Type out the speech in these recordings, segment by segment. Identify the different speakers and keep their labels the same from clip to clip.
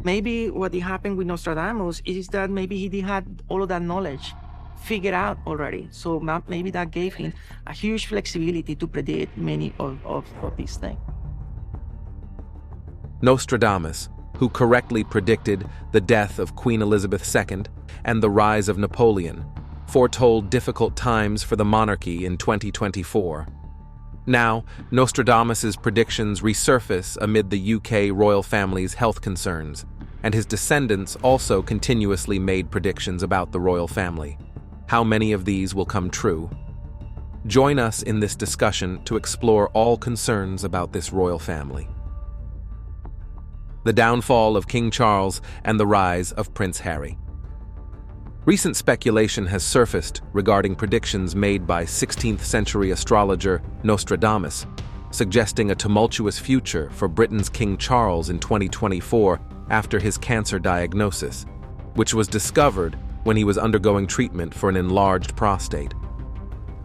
Speaker 1: Maybe what happened with Nostradamus is that maybe he had all of that knowledge figured out already. So maybe that gave him a huge flexibility to predict many of these things.
Speaker 2: Nostradamus, who correctly predicted the death of Queen Elizabeth II and the rise of Napoleon, foretold difficult times for the monarchy in 2024. Now, Nostradamus's predictions resurface amid the UK royal family's health concerns, and his descendants also continuously made predictions about the royal family. How many of these will come true? Join us in this discussion to explore all concerns about this royal family. The downfall of King Charles and the rise of Prince Harry. Recent speculation has surfaced regarding predictions made by 16th century astrologer Nostradamus, suggesting a tumultuous future for Britain's King Charles in 2024 after his cancer diagnosis, which was discovered when he was undergoing treatment for an enlarged prostate.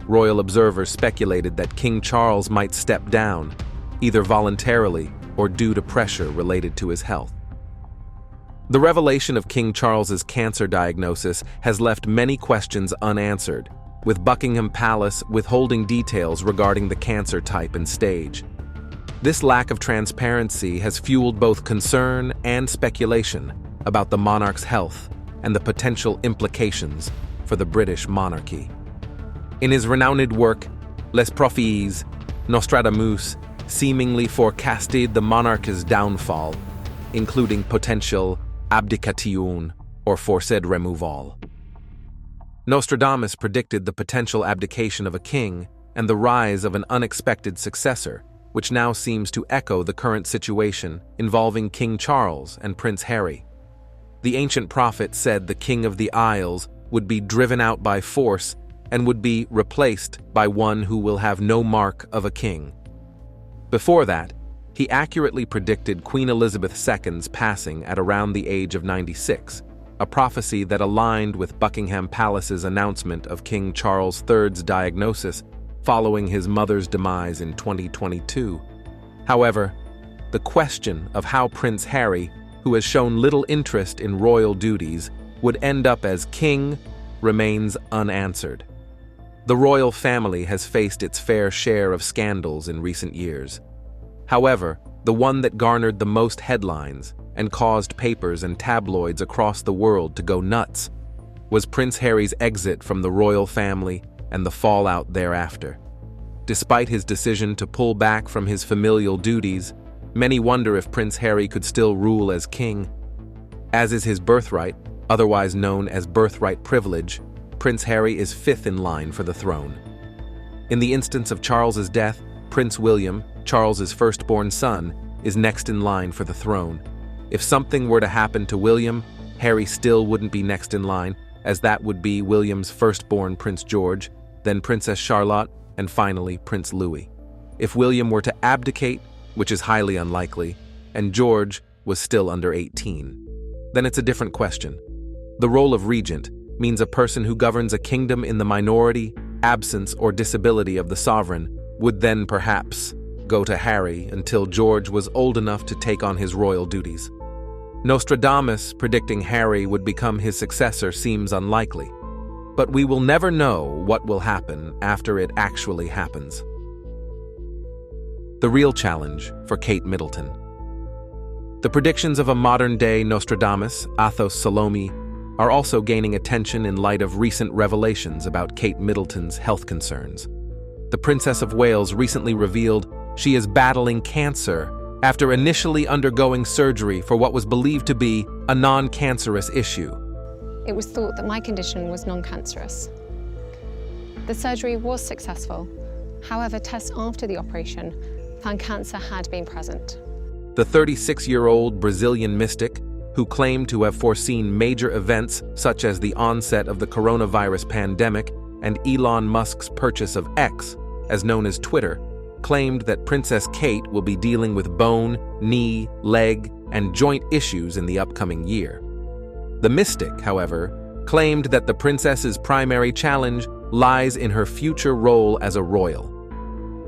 Speaker 2: Royal observers speculated that King Charles might step down, either voluntarily or due to pressure related to his health. The revelation of King Charles's cancer diagnosis has left many questions unanswered, with Buckingham Palace withholding details regarding the cancer type and stage. This lack of transparency has fueled both concern and speculation about the monarch's health and the potential implications for the British monarchy. In his renowned work, Les Prophéties, Nostradamus seemingly forecasted the monarch's downfall, including potential abdication or forced removal. Nostradamus predicted the potential abdication of a king and the rise of an unexpected successor, which now seems to echo the current situation involving King Charles and Prince Harry. The ancient prophet said the King of the Isles would be driven out by force and would be replaced by one who will have no mark of a king. Before that, he accurately predicted Queen Elizabeth II's passing at around the age of 96, a prophecy that aligned with Buckingham Palace's announcement of King Charles III's diagnosis following his mother's demise in 2022. However, the question of how Prince Harry, who has shown little interest in royal duties, would end up as king remains unanswered. The royal family has faced its fair share of scandals in recent years. However, the one that garnered the most headlines and caused papers and tabloids across the world to go nuts was Prince Harry's exit from the royal family and the fallout thereafter. Despite his decision to pull back from his familial duties, many wonder if Prince Harry could still rule as king. As is his birthright, otherwise known as birthright privilege, Prince Harry is fifth in line for the throne. In the instance of Charles's death, Prince William, Charles's firstborn son, is next in line for the throne. If something were to happen to William, Harry still wouldn't be next in line, as that would be William's firstborn Prince George, then Princess Charlotte, and finally Prince Louis. If William were to abdicate, which is highly unlikely, and George was still under 18, then it's a different question. The role of regent means a person who governs a kingdom in the minority, absence, or disability of the sovereign would then perhaps go to Harry until George was old enough to take on his royal duties. Nostradamus predicting Harry would become his successor seems unlikely, but we will never know what will happen after it actually happens. The real challenge for Kate Middleton. The predictions of a modern-day Nostradamus, Athos Salome, are also gaining attention in light of recent revelations about Kate Middleton's health concerns. The Princess of Wales recently revealed she is battling cancer after initially undergoing surgery for what was believed to be a non-cancerous issue.
Speaker 3: It was thought that my condition was non-cancerous. The surgery was successful. However, tests after the operation found cancer had been present.
Speaker 2: The 36-year-old Brazilian mystic, who claimed to have foreseen major events such as the onset of the coronavirus pandemic and Elon Musk's purchase of X, as known as Twitter, claimed that Princess Kate will be dealing with bone, knee, leg, and joint issues in the upcoming year. The mystic, however, claimed that the princess's primary challenge lies in her future role as a royal.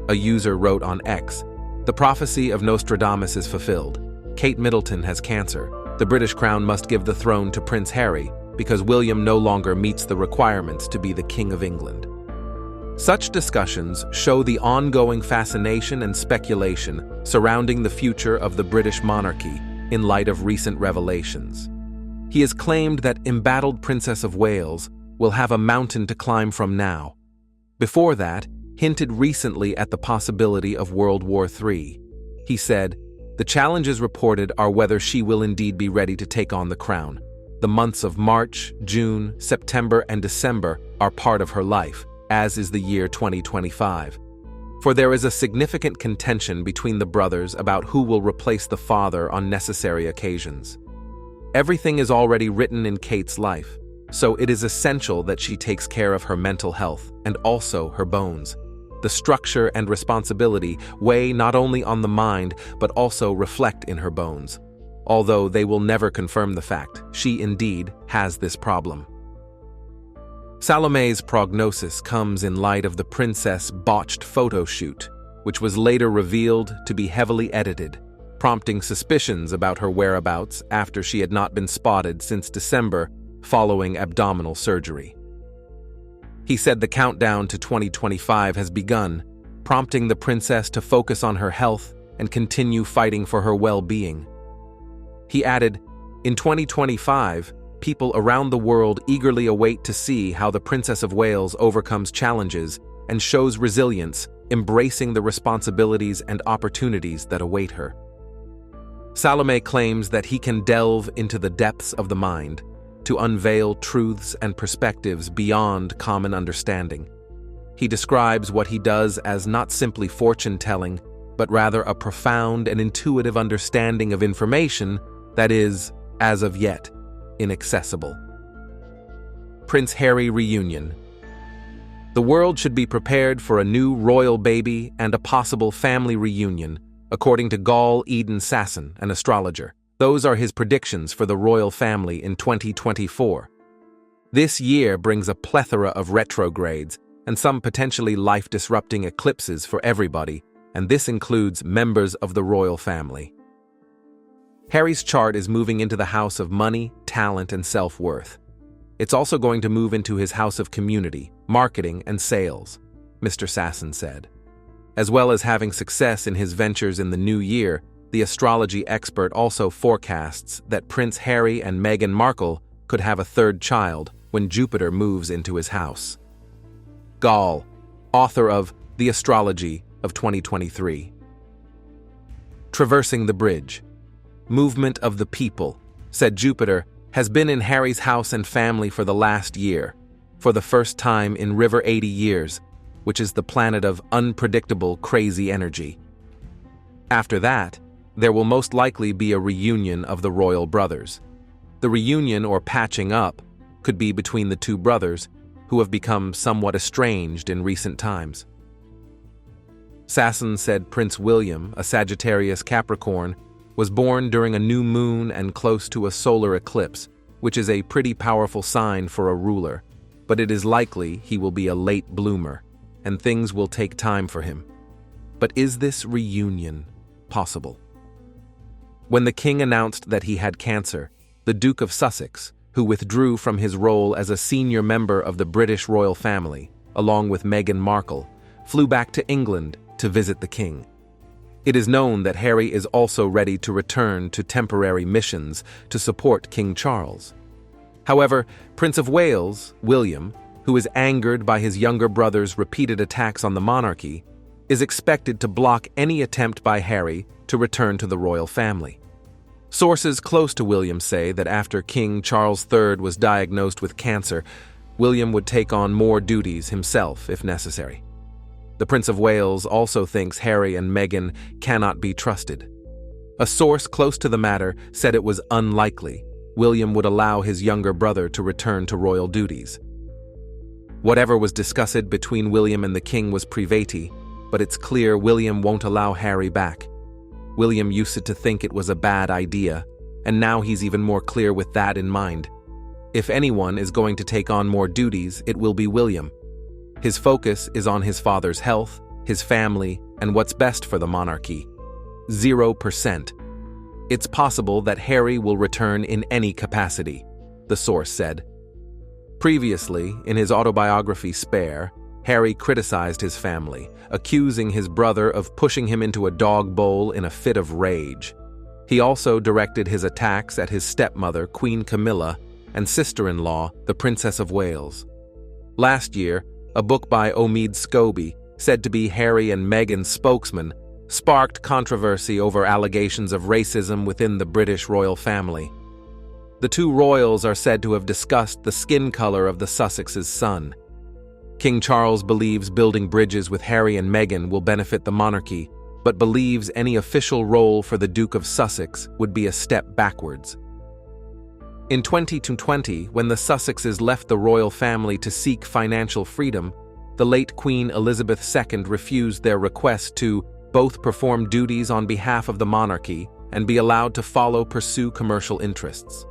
Speaker 2: A user wrote on X, "The prophecy of Nostradamus is fulfilled. Kate Middleton has cancer. The British crown must give the throne to Prince Harry because William no longer meets the requirements to be the King of England. Such discussions show the ongoing fascination and speculation surrounding the future of the British monarchy in light of recent revelations. He has claimed that embattled Princess of Wales will have a mountain to climb from now. Before that, hinted recently at the possibility of World War III. He said, "The challenges reported are whether she will indeed be ready to take on the crown. The months of March, June, September, and December are part of her life, as is the year 2025. For there is a significant contention between the brothers about who will replace the father on necessary occasions. Everything is already written in Kate's life, so it is essential that she takes care of her mental health and also her bones. The structure and responsibility weigh not only on the mind but also reflect in her bones, although they will never confirm the fact she indeed has this problem." Salome's prognosis comes in light of the princess' botched photo shoot, which was later revealed to be heavily edited, prompting suspicions about her whereabouts after she had not been spotted since December following abdominal surgery. He said the countdown to 2025 has begun, prompting the princess to focus on her health and continue fighting for her well-being. He added, "In 2025, people around the world eagerly await to see how the Princess of Wales overcomes challenges and shows resilience, embracing the responsibilities and opportunities that await her." Salome claims that he can delve into the depths of the mind to unveil truths and perspectives beyond common understanding. He describes what he does as not simply fortune-telling, but rather a profound and intuitive understanding of information that is, as of yet, inaccessible. Prince Harry reunion. The world should be prepared for a new royal baby and a possible family reunion, according to Gall Eden Sasson, an astrologer. Those are his predictions for the royal family in 2024. This year brings a plethora of retrogrades and some potentially life-disrupting eclipses for everybody, and this includes members of the royal family. Harry's chart is moving into the house of money, talent, and self-worth. It's also going to move into his house of community, marketing, and sales, Mr. Sasson said. As well as having success in his ventures in the new year, the astrology expert also forecasts that Prince Harry and Meghan Markle could have a third child when Jupiter moves into his house. Gall, author of The Astrology of 2023. Traversing the bridge. Movement of the people, said Jupiter, has been in Harry's house and family for the last year, for the first time in River 80 years, which is the planet of unpredictable, crazy energy. After that, there will most likely be a reunion of the royal brothers. The reunion, or patching up, could be between the two brothers, who have become somewhat estranged in recent times. Sasson said Prince William, a Sagittarius Capricorn, was born during a new moon and close to a solar eclipse, which is a pretty powerful sign for a ruler, but it is likely he will be a late bloomer, and things will take time for him. But is this reunion possible? When the king announced that he had cancer, the Duke of Sussex, who withdrew from his role as a senior member of the British royal family, along with Meghan Markle, flew back to England to visit the king. It is known that Harry is also ready to return to temporary missions to support King Charles. However, Prince of Wales, William, who is angered by his younger brother's repeated attacks on the monarchy, is expected to block any attempt by Harry to return to the royal family. Sources close to William say that after King Charles III was diagnosed with cancer, William would take on more duties himself if necessary. The Prince of Wales also thinks Harry and Meghan cannot be trusted. A source close to the matter said it was unlikely William would allow his younger brother to return to royal duties. Whatever was discussed between William and the king was private, but it's clear William won't allow Harry back. William used to think it was a bad idea, and now he's even more clear with that in mind. If anyone is going to take on more duties, it will be William. His focus is on his father's health, his family, and what's best for the monarchy. 0%. It's possible that Harry will return in any capacity, the source said. Previously, in his autobiography Spare, Harry criticized his family, accusing his brother of pushing him into a dog bowl in a fit of rage. He also directed his attacks at his stepmother, Queen Camilla, and sister-in-law, the Princess of Wales. Last year, a book by Omid Scobie, said to be Harry and Meghan's spokesman, sparked controversy over allegations of racism within the British royal family. The two royals are said to have discussed the skin color of the Sussex's son. King Charles believes building bridges with Harry and Meghan will benefit the monarchy, but believes any official role for the Duke of Sussex would be a step backwards. In 2020, when the Sussexes left the royal family to seek financial freedom, the late Queen Elizabeth II refused their request to both perform duties on behalf of the monarchy and be allowed to pursue commercial interests.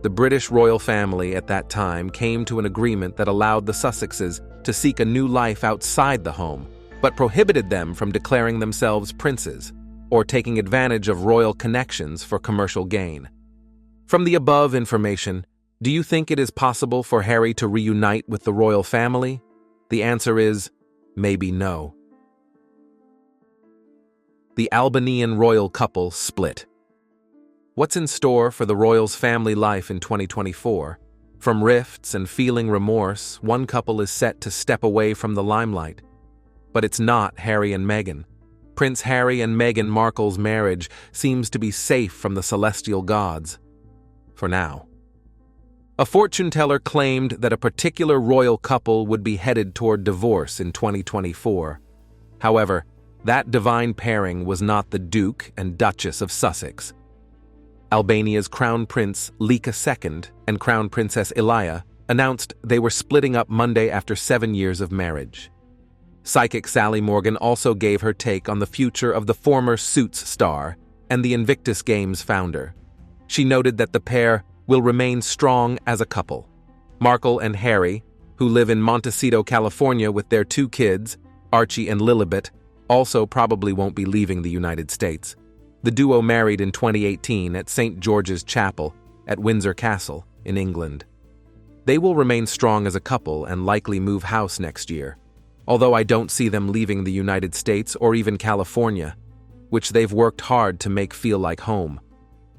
Speaker 2: The British royal family at that time came to an agreement that allowed the Sussexes to seek a new life outside the home, but prohibited them from declaring themselves princes or taking advantage of royal connections for commercial gain. From the above information, do you think it is possible for Harry to reunite with the royal family? The answer is maybe no. The Albanian royal couple split. What's in store for the royals' family life in 2024? From rifts and feeling remorse, one couple is set to step away from the limelight. But it's not Harry and Meghan. Prince Harry and Meghan Markle's marriage seems to be safe from the celestial gods. For now. A fortune teller claimed that a particular royal couple would be headed toward divorce in 2024. However, that divine pairing was not the Duke and Duchess of Sussex. Albania's Crown Prince Lika II and Crown Princess Ilaya announced they were splitting up Monday after 7 years of marriage. Psychic Sally Morgan also gave her take on the future of the former Suits star and the Invictus Games founder. She noted that the pair will remain strong as a couple. Markle and Harry, who live in Montecito, California with their 2 kids, Archie and Lilibet, also probably won't be leaving the United States. The duo married in 2018 at St. George's Chapel at Windsor Castle in England. They will remain strong as a couple and likely move house next year, although I don't see them leaving the United States or even California, which they've worked hard to make feel like home,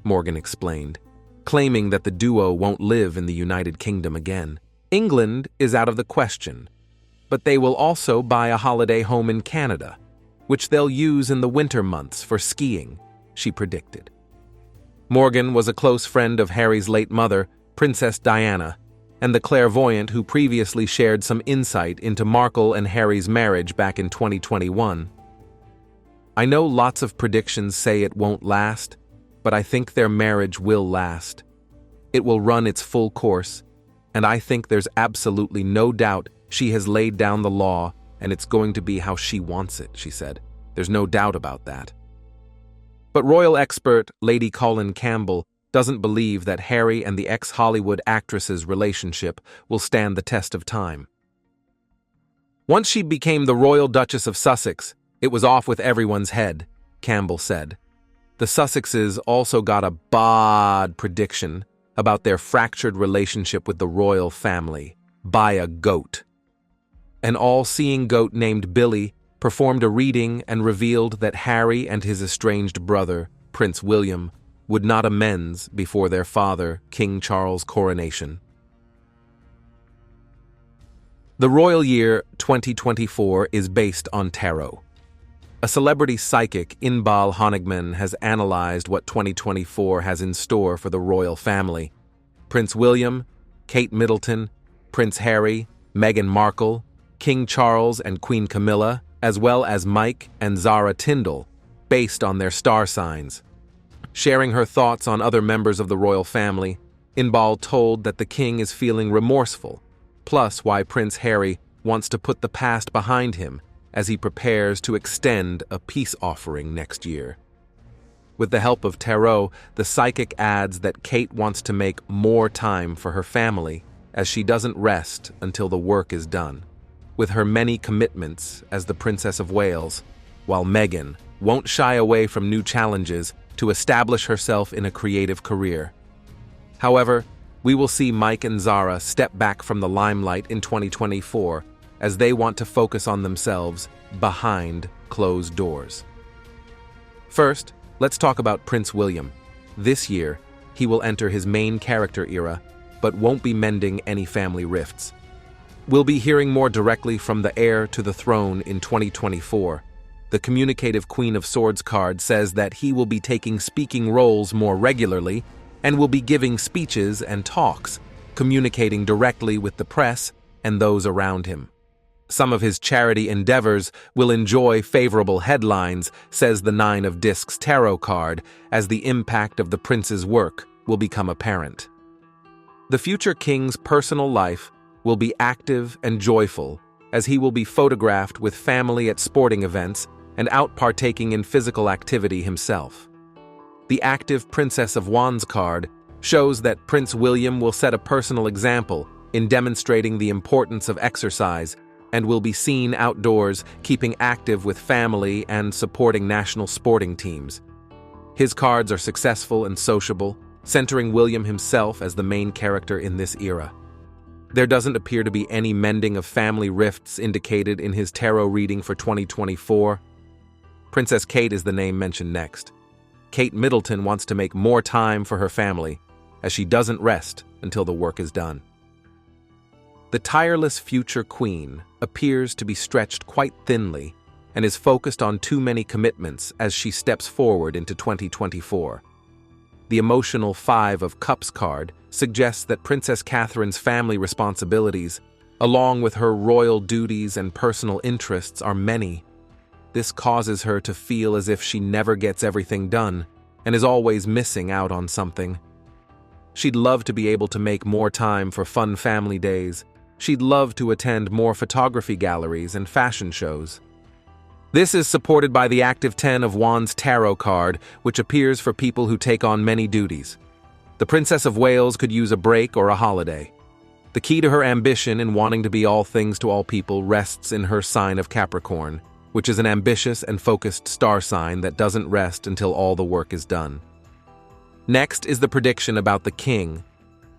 Speaker 2: Morgan explained, claiming that the duo won't live in the United Kingdom again. England is out of the question, but they will also buy a holiday home in Canada, which they'll use in the winter months for skiing, she predicted. Morgan was a close friend of Harry's late mother, Princess Diana, and the clairvoyant who previously shared some insight into Markle and Harry's marriage back in 2021. I know lots of predictions say it won't last, but I think their marriage will last. It will run its full course, and I think there's absolutely no doubt she has laid down the law and it's going to be how she wants it, she said. There's no doubt about that. But royal expert Lady Colin Campbell doesn't believe that Harry and the ex-Hollywood actress's relationship will stand the test of time. Once she became the Royal Duchess of Sussex, it was off with everyone's head, Campbell said. The Sussexes also got a bad prediction about their fractured relationship with the royal family by a goat. An all-seeing goat named Billy performed a reading and revealed that Harry and his estranged brother, Prince William, would not amends before their father, King Charles' coronation. The royal year 2024 is based on tarot. A celebrity psychic, Inbal Honigman, has analyzed what 2024 has in store for the royal family. Prince William, Kate Middleton, Prince Harry, Meghan Markle, King Charles and Queen Camilla, as well as Mike and Zara Tyndall, based on their star signs. Sharing her thoughts on other members of the royal family, Inbal told that the king is feeling remorseful, plus why Prince Harry wants to put the past behind him as he prepares to extend a peace offering next year. With the help of tarot, the psychic adds that Kate wants to make more time for her family as she doesn't rest until the work is done. With her many commitments as the Princess of Wales, while Meghan won't shy away from new challenges to establish herself in a creative career. However, we will see Mike and Zara step back from the limelight in 2024 as they want to focus on themselves behind closed doors. First, let's talk about Prince William. This year, he will enter his main character era, but won't be mending any family rifts. We'll be hearing more directly from the heir to the throne in 2024. The communicative Queen of Swords card says that he will be taking speaking roles more regularly and will be giving speeches and talks, communicating directly with the press and those around him. Some of his charity endeavors will enjoy favorable headlines, says the Nine of Discs tarot card, as the impact of the prince's work will become apparent. The future king's personal life will be active and joyful, as he will be photographed with family at sporting events and out partaking in physical activity himself. The active Princess of Wands card shows that Prince William will set a personal example in demonstrating the importance of exercise and will be seen outdoors keeping active with family and supporting national sporting teams. His cards are successful and sociable, centering William himself as the main character in this era. There doesn't appear to be any mending of family rifts indicated in his tarot reading for 2024. Princess Kate is the name mentioned next. Kate Middleton wants to make more time for her family, as she doesn't rest until the work is done. The tireless future queen appears to be stretched quite thinly and is focused on too many commitments as she steps forward into 2024. The emotional Five of Cups card suggests that Princess Catherine's family responsibilities, along with her royal duties and personal interests, are many. This causes her to feel as if she never gets everything done and is always missing out on something. She'd love to be able to make more time for fun family days. She'd love to attend more photography galleries and fashion shows. This is supported by the active Ten of Wands tarot card, which appears for people who take on many duties. The Princess of Wales could use a break or a holiday. The key to her ambition in wanting to be all things to all people rests in her sign of Capricorn, which is an ambitious and focused star sign that doesn't rest until all the work is done. Next is the prediction about the king.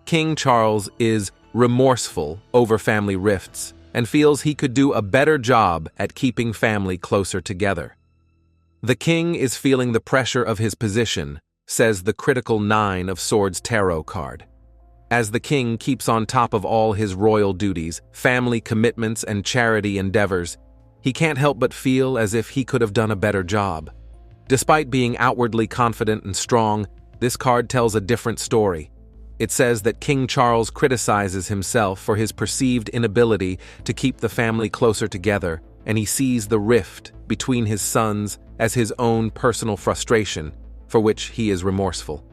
Speaker 2: King Charles is remorseful over family rifts and feels he could do a better job at keeping family closer together. The king is feeling the pressure of his position, says the critical Nine of Swords tarot card. As the king keeps on top of all his royal duties, family commitments, and charity endeavors, he can't help but feel as if he could have done a better job. Despite being outwardly confident and strong, this card tells a different story. It says that King Charles criticizes himself for his perceived inability to keep the family closer together, and he sees the rift between his sons as his own personal frustration, for which he is remorseful.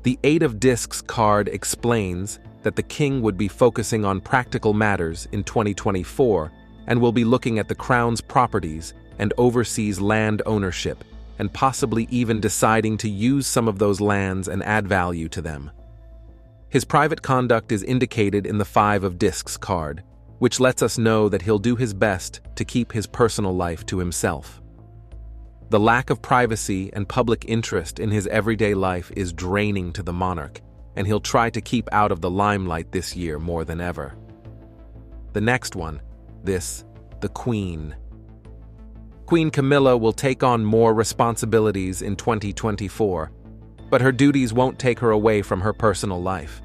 Speaker 2: The Eight of Discs card explains that the king would be focusing on practical matters in 2024 and will be looking at the crown's properties and overseas land ownership, and possibly even deciding to use some of those lands and add value to them. His private conduct is indicated in the Five of Discs card, which lets us know that he'll do his best to keep his personal life to himself. The lack of privacy and public interest in his everyday life is draining to the monarch, and he'll try to keep out of the limelight this year more than ever. The next one, the Queen. Queen Camilla will take on more responsibilities in 2024, but her duties won't take her away from her personal life.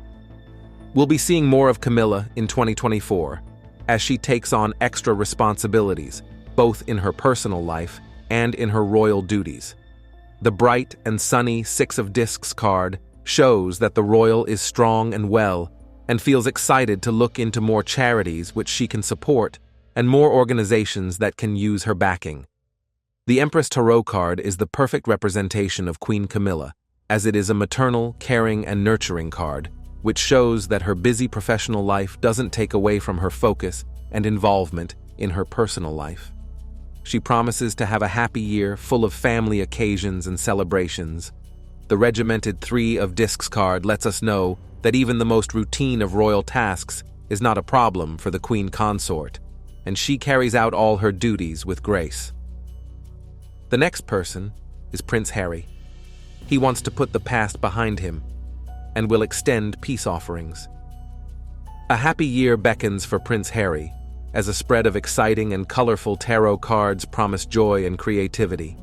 Speaker 2: We'll be seeing more of Camilla in 2024 as she takes on extra responsibilities, both in her personal life and in her royal duties. The bright and sunny Six of Discs card shows that the royal is strong and well and feels excited to look into more charities which she can support and more organizations that can use her backing. The Empress Tarot card is the perfect representation of Queen Camilla, as it is a maternal, caring, and nurturing card, which shows that her busy professional life doesn't take away from her focus and involvement in her personal life. She promises to have a happy year full of family occasions and celebrations. The regimented Three of Discs card lets us know that even the most routine of royal tasks is not a problem for the Queen Consort, and she carries out all her duties with grace. The next person is Prince Harry. He wants to put the past behind him and will extend peace offerings. A happy year beckons for Prince Harry, as a spread of exciting and colorful tarot cards promise joy and creativity.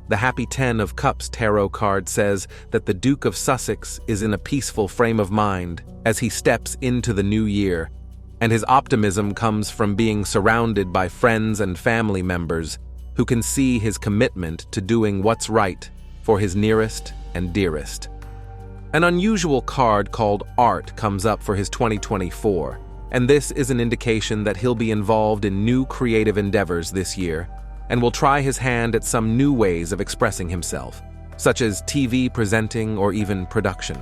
Speaker 2: The Happy 10 of Cups tarot card says that the Duke of Sussex is in a peaceful frame of mind as he steps into the new year, and his optimism comes from being surrounded by friends and family members who can see his commitment to doing what's right for his nearest and dearest. An unusual card called Art comes up for his 2024, and this is an indication that he'll be involved in new creative endeavors this year and will try his hand at some new ways of expressing himself, such as TV presenting or even production.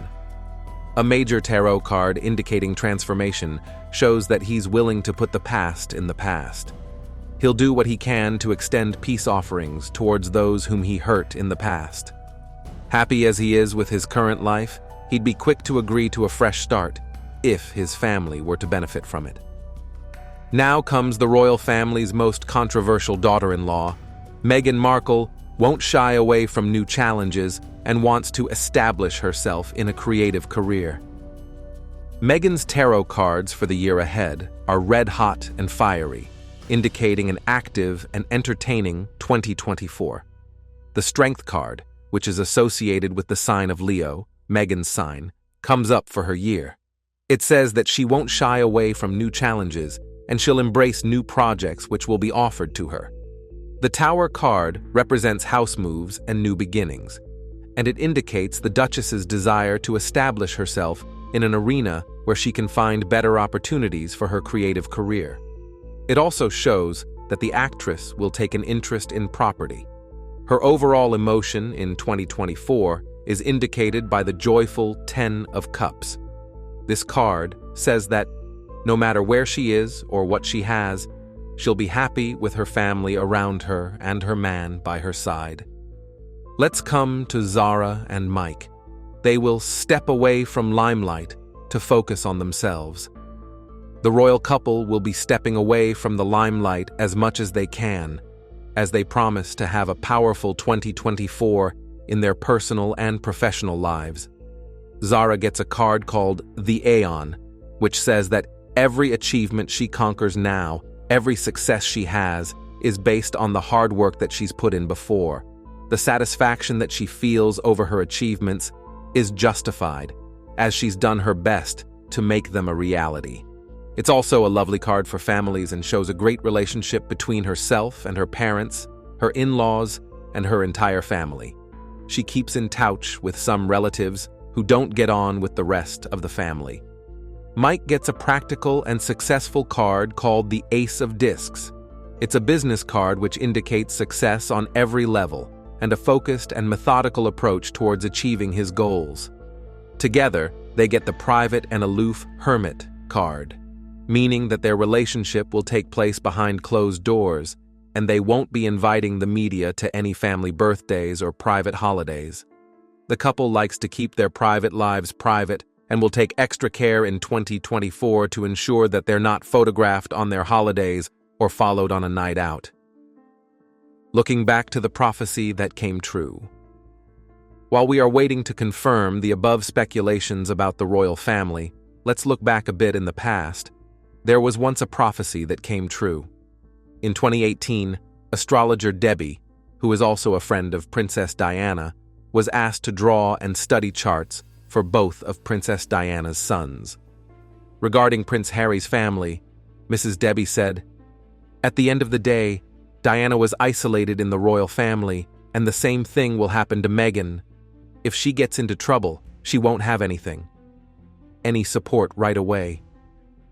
Speaker 2: A major tarot card indicating transformation shows that he's willing to put the past in the past. He'll do what he can to extend peace offerings towards those whom he hurt in the past. Happy as he is with his current life, he'd be quick to agree to a fresh start if his family were to benefit from it. Now comes the royal family's most controversial daughter-in-law. Meghan Markle won't shy away from new challenges and wants to establish herself in a creative career. Meghan's tarot cards for the year ahead are red hot and fiery, indicating an active and entertaining 2024. The Strength card, which is associated with the sign of Leo, Meghan's sign, comes up for her year. It says that she won't shy away from new challenges and she'll embrace new projects which will be offered to her. The Tower card represents house moves and new beginnings, and it indicates the Duchess's desire to establish herself in an arena where she can find better opportunities for her creative career. It also shows that the actress will take an interest in property. Her overall emotion in 2024 is indicated by the joyful 10 of Cups. This card says that no matter where she is or what she has, she'll be happy with her family around her and her man by her side. Let's come to Zara and Mike. They will step away from limelight to focus on themselves. The royal couple will be stepping away from the limelight as much as they can, as they promise to have a powerful 2024 in their personal and professional lives. Zara gets a card called the Aeon, which says that every achievement she conquers now, every success she has, is based on the hard work that she's put in before. The satisfaction that she feels over her achievements is justified, as she's done her best to make them a reality. It's also a lovely card for families and shows a great relationship between herself and her parents, her in-laws, and her entire family. She keeps in touch with some relatives who don't get on with the rest of the family. Mike gets a practical and successful card called the Ace of Discs. It's a business card which indicates success on every level and a focused and methodical approach towards achieving his goals. Together, they get the Private and Aloof Hermit card, meaning that their relationship will take place behind closed doors and they won't be inviting the media to any family birthdays or private holidays. The couple likes to keep their private lives private and will take extra care in 2024 to ensure that they're not photographed on their holidays or followed on a night out. Looking back to the prophecy that came true. While we are waiting to confirm the above speculations about the royal family, let's look back a bit in the past. There was once a prophecy that came true. In 2018, astrologer Debbie, who is also a friend of Princess Diana, was asked to draw and study charts for both of Princess Diana's sons. Regarding Prince Harry's family, Mrs. Debbie said, "At the end of the day, Diana was isolated in the royal family, and the same thing will happen to Meghan. If she gets into trouble, she won't have any support right away.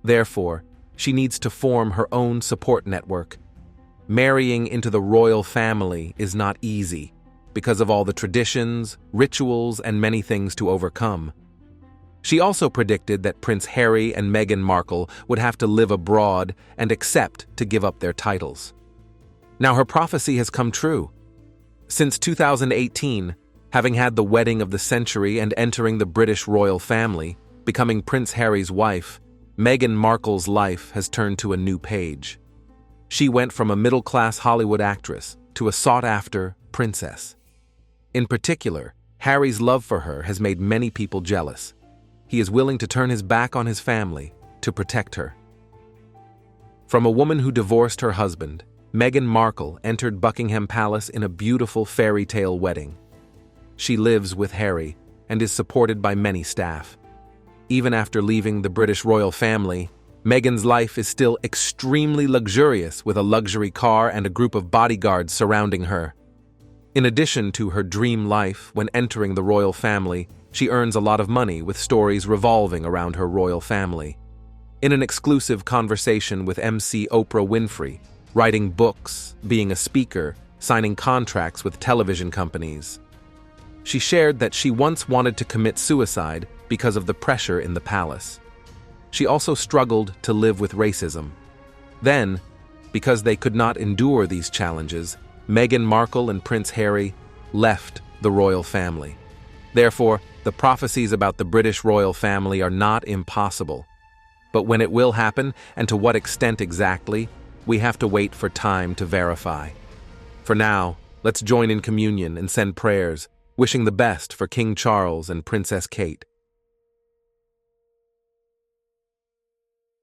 Speaker 2: Therefore, she needs to form her own support network. Marrying into the royal family is not easy, because of all the traditions, rituals, and many things to overcome." She also predicted that Prince Harry and Meghan Markle would have to live abroad and accept to give up their titles. Now her prophecy has come true. Since 2018, having had the wedding of the century and entering the British royal family, becoming Prince Harry's wife, Meghan Markle's life has turned to a new page. She went from a middle-class Hollywood actress to a sought-after princess. In particular, Harry's love for her has made many people jealous. He is willing to turn his back on his family to protect her. From a woman who divorced her husband, Meghan Markle entered Buckingham Palace in a beautiful fairy tale wedding. She lives with Harry and is supported by many staff. Even after leaving the British royal family, Meghan's life is still extremely luxurious, with a luxury car and a group of bodyguards surrounding her. In addition to her dream life when entering the royal family, she earns a lot of money with stories revolving around her royal family. In an exclusive conversation with MC Oprah Winfrey, writing books, being a speaker, signing contracts with television companies, she shared that she once wanted to commit suicide because of the pressure in the palace. She also struggled to live with racism. Then, because they could not endure these challenges, Meghan Markle and Prince Harry left the royal family. Therefore, the prophecies about the British royal family are not impossible. But when it will happen, and to what extent exactly, we have to wait for time to verify. For now, let's join in communion and send prayers, wishing the best for King Charles and Princess Kate.